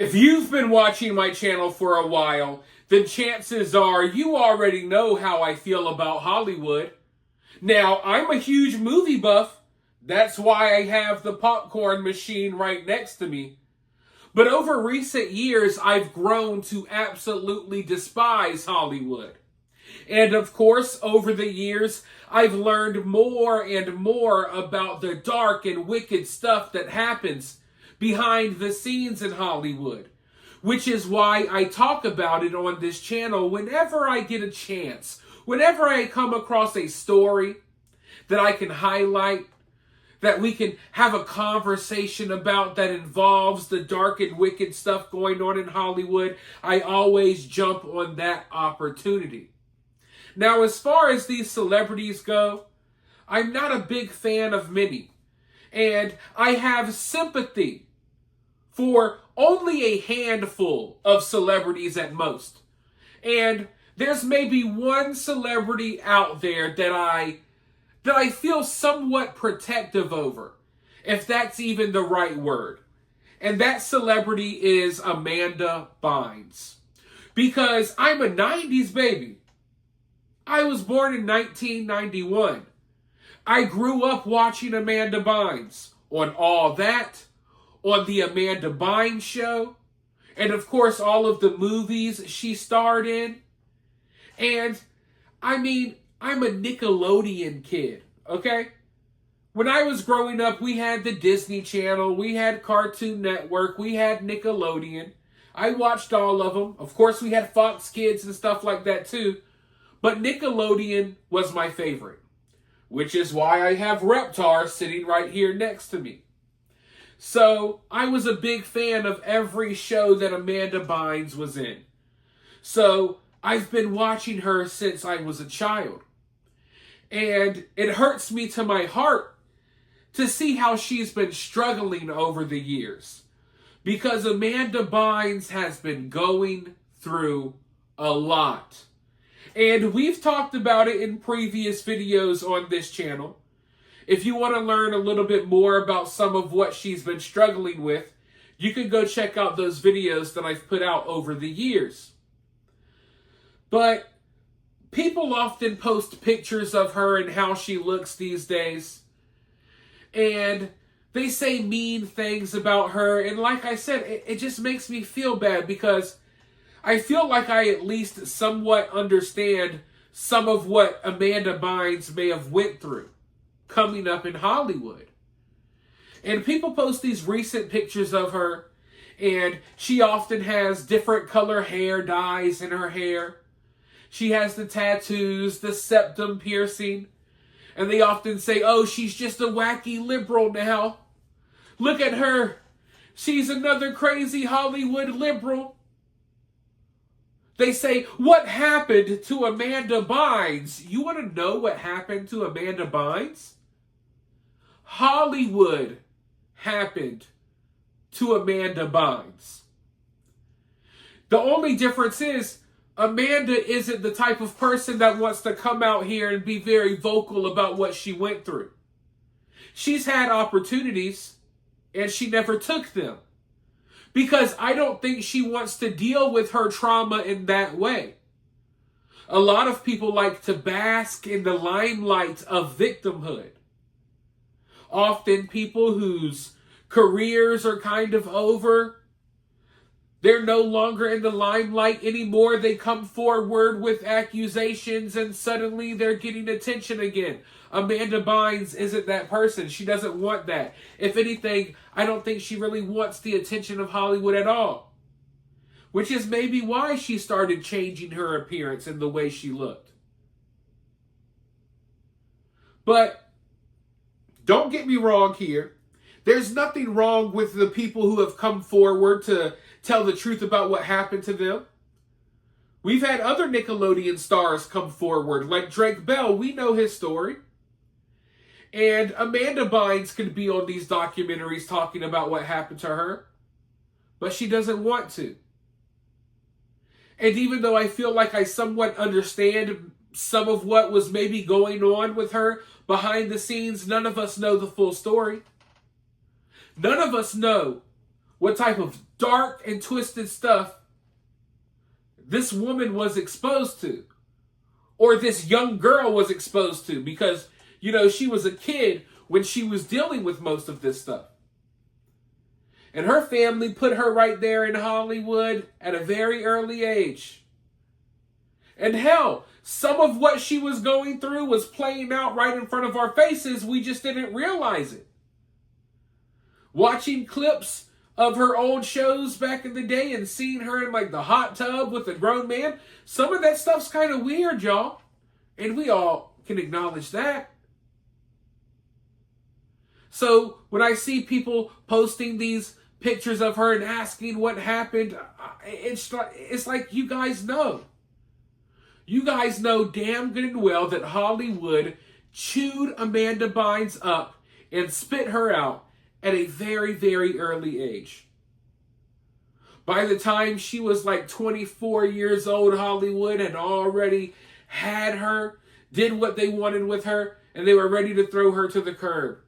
If you've been watching my channel for a while, then chances are you already know how I feel about Hollywood. Now, I'm a huge movie buff. That's why I have the popcorn machine right next to me. But over recent years, I've grown to absolutely despise Hollywood. And of course, over the years, I've learned more and more about the dark and wicked stuff that happens behind the scenes in Hollywood, which is why I talk about it on this channel whenever I get a chance, whenever I come across a story that I can highlight, that we can have a conversation about that involves the dark and wicked stuff going on in Hollywood. I always jump on that opportunity. Now, as far as these celebrities go, I'm not a big fan of many, and I have sympathy for only a handful of celebrities at most. And there's maybe one celebrity out there that I feel somewhat protective over, if that's even the right word. And that celebrity is Amanda Bynes. Because I'm a 90s baby. I was born in 1991. I grew up watching Amanda Bynes on All That, on the Amanda Bynes Show, and of course all of the movies she starred in. And I mean, I'm a Nickelodeon kid, okay? When I was growing up, we had the Disney Channel, we had Cartoon Network, we had Nickelodeon. I watched all of them. Of course, we had Fox Kids and stuff like that too. But Nickelodeon was my favorite, which is why I have Reptar sitting right here next to me. So I was a big fan of every show that Amanda Bynes was in. So I've been watching her since I was a child. And it hurts me to my heart to see how she's been struggling over the years. Because Amanda Bynes has been going through a lot. And we've talked about it in previous videos on this channel. If you want to learn a little bit more about some of what she's been struggling with, you can go check out those videos that I've put out over the years. But people often post pictures of her and how she looks these days. And they say mean things about her. And like I said, it just makes me feel bad because I feel like I at least somewhat understand some of what Amanda Bynes may have went through coming up in Hollywood. And people post these recent pictures of her, and she often has different color hair dyes in her hair. She has the tattoos, the septum piercing, and they often say, oh, she's just a wacky liberal now. Look at her. She's another crazy Hollywood liberal. They say, what happened to Amanda Bynes? You want to know what happened to Amanda Bynes? Hollywood happened to Amanda Bynes. The only difference is Amanda isn't the type of person that wants to come out here and be very vocal about what she went through. She's had opportunities and she never took them. Because I don't think she wants to deal with her trauma in that way. A lot of people like to bask in the limelight of victimhood. Often people whose careers are kind of over, they're no longer in the limelight anymore. They come forward with accusations and suddenly they're getting attention again. Amanda Bynes isn't that person. She doesn't want that. If anything, I don't think she really wants the attention of Hollywood at all. Which is maybe why she started changing her appearance and the way she looked. But don't get me wrong here. There's nothing wrong with the people who have come forward to tell the truth about what happened to them. We've had other Nickelodeon stars come forward, like Drake Bell. We know his story. And Amanda Bynes could be on these documentaries talking about what happened to her. But she doesn't want to. And even though I feel like I somewhat understand some of what was maybe going on with her behind the scenes, none of us know the full story. None of us know what type of dark and twisted stuff this woman was exposed to, or this young girl was exposed to, because, she was a kid when she was dealing with most of this stuff. And her family put her right there in Hollywood at a very early age. And hell, some of what she was going through was playing out right in front of our faces. We just didn't realize it. Watching clips of her old shows back in the day and seeing her in like the hot tub with a grown man, some of that stuff's kind of weird, y'all. And we all can acknowledge that. So when I see people posting these pictures of her and asking what happened, it's like you guys know. You guys know damn good and well that Hollywood chewed Amanda Bynes up and spit her out at a very, very early age. By the time she was like 24 years old, Hollywood had already had her, did what they wanted with her, and they were ready to throw her to the curb,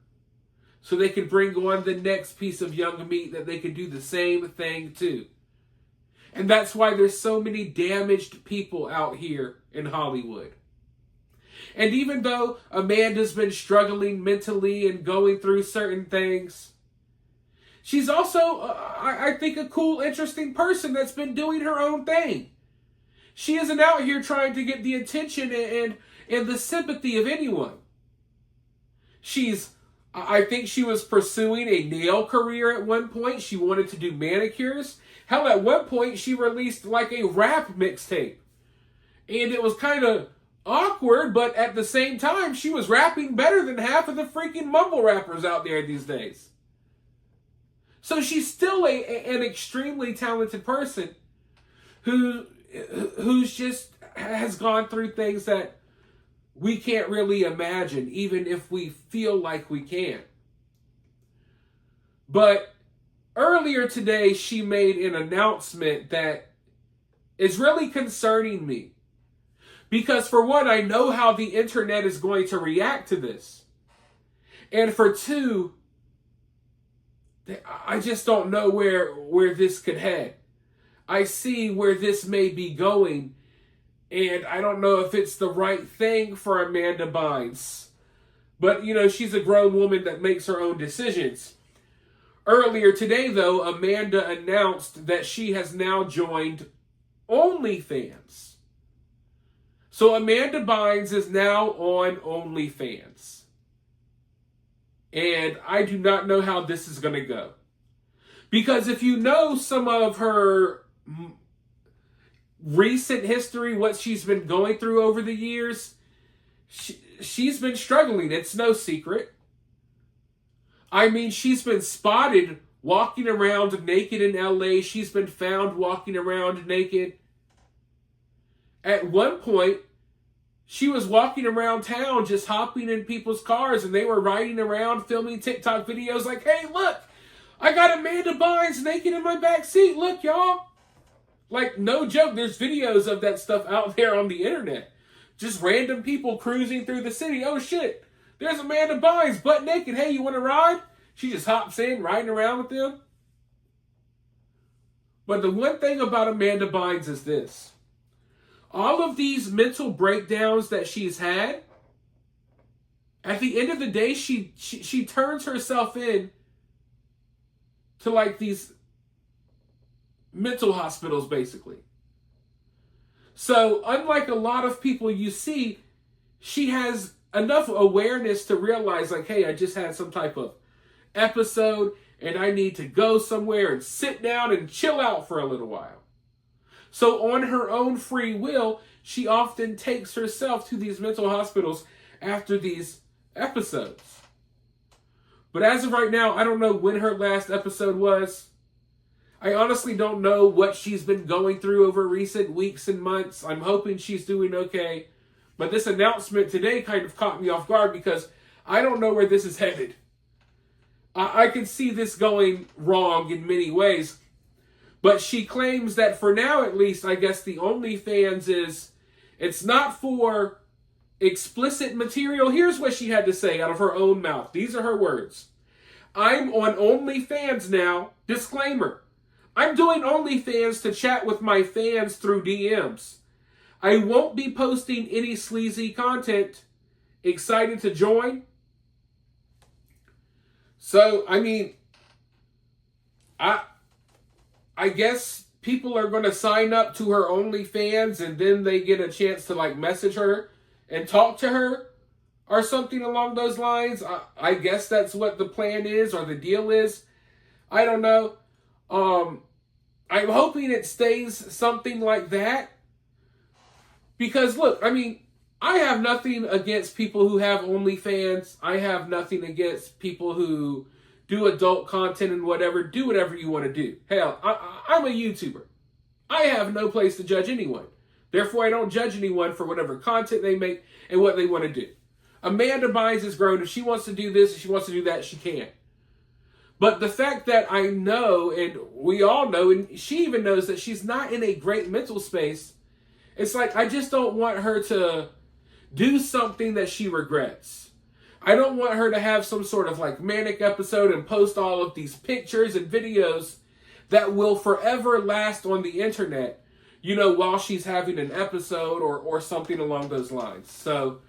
so they could bring on the next piece of young meat that they could do the same thing to. And that's why there's so many damaged people out here in Hollywood. And even though Amanda's been struggling mentally and going through certain things, she's also, I think, a cool, interesting person that's been doing her own thing. She isn't out here trying to get the attention and the sympathy of anyone. I think she was pursuing a nail career at one point. She wanted to do manicures. Hell, at one point, she released like a rap mixtape. And it was kind of awkward, but at the same time, she was rapping better than half of the freaking mumble rappers out there these days. So she's still an extremely talented person who's just has gone through things that we can't really imagine, even if we feel like we can. But earlier today, she made an announcement that is really concerning me. Because for one, I know how the internet is going to react to this. And for two, I just don't know where this could head. I see where this may be going, and I don't know if it's the right thing for Amanda Bynes. But, she's a grown woman that makes her own decisions. Earlier today, though, Amanda announced that she has now joined OnlyFans. So Amanda Bynes is now on OnlyFans. And I do not know how this is going to go. Because if you know some of her recent history, what she's been going through over the years, she's been struggling. It's no secret. I mean, she's been spotted walking around naked in LA. She's been found walking around naked. At one point, she was walking around town just hopping in people's cars, and they were riding around filming TikTok videos like, hey, look, I got Amanda Bynes naked in my back seat. Look, y'all. Like, no joke, there's videos of that stuff out there on the internet. Just random people cruising through the city. Oh, shit, there's Amanda Bynes butt naked. Hey, you want to ride? She just hops in, riding around with them. But the one thing about Amanda Bynes is this. All of these mental breakdowns that she's had, at the end of the day, she turns herself in to like these mental hospitals, basically. So, unlike a lot of people you see, she has enough awareness to realize, like, hey, I just had some type of episode, and I need to go somewhere and sit down and chill out for a little while. So on her own free will, she often takes herself to these mental hospitals after these episodes. But as of right now, I don't know when her last episode was. I honestly don't know what she's been going through over recent weeks and months. I'm hoping she's doing okay. But this announcement today kind of caught me off guard because I don't know where this is headed. I can see this going wrong in many ways. But she claims that for now, at least, I guess the OnlyFans it's not for explicit material. Here's what she had to say out of her own mouth. These are her words. I'm on OnlyFans now. Disclaimer. I'm doing OnlyFans to chat with my fans through DMs. I won't be posting any sleazy content. Excited to join? So, I mean, I guess people are going to sign up to her OnlyFans and then they get a chance to like message her and talk to her or something along those lines. I guess that's what the plan is or the deal is. I don't know. I'm hoping it stays something like that. Because look, I mean, I have nothing against people who have OnlyFans. I have nothing against people who do adult content and whatever. Do whatever you want to do. Hell, I'm a YouTuber. I have no place to judge anyone. Therefore, I don't judge anyone for whatever content they make and what they want to do. Amanda Bynes is grown. If she wants to do this, if she wants to do that, she can. But the fact that I know, and we all know, and she even knows that she's not in a great mental space, it's like I just don't want her to do something that she regrets. I don't want her to have some sort of like manic episode and post all of these pictures and videos that will forever last on the internet, you know, while she's having an episode or something along those lines. So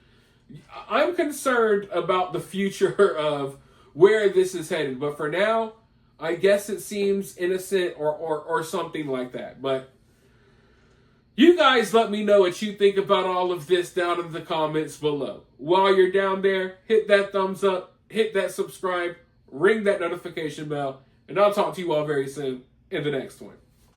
I'm concerned about the future of where this is headed. But for now, I guess it seems innocent or something like that. But you guys let me know what you think about all of this down in the comments below. While you're down there, hit that thumbs up, hit that subscribe, ring that notification bell, and I'll talk to you all very soon in the next one.